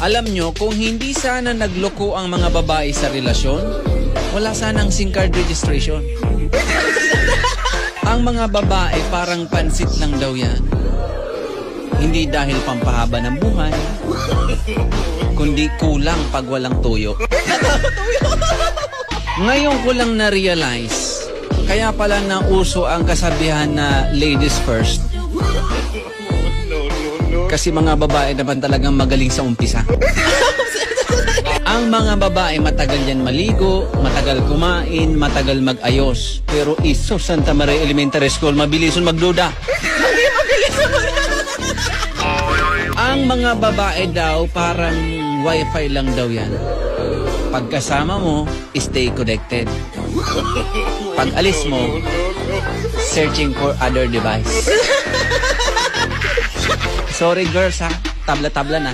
Alam nyo, kung hindi sana nagloko ang mga babae sa relasyon, wala sanang SIM card registration. Ang mga babae parang pansit lang daw yan. Hindi dahil pampahaba ng buhay, kundi kulang pag walang tuyo. Ngayon ko lang na-realize, kaya pala nauso ang kasabihan na ladies first. Kasi mga babae naman talagang magaling sa umpisa. Ang mga babae matagal yan maligo, matagal kumain, matagal mag-ayos. Pero iso Santa Maria Elementary School, mabilison magduda. Ang mga babae daw parang wifi lang daw yan. Pagkasama mo, stay connected. Pag alis mo, searching for other device. Sorry girls ha, tabla-tabla na.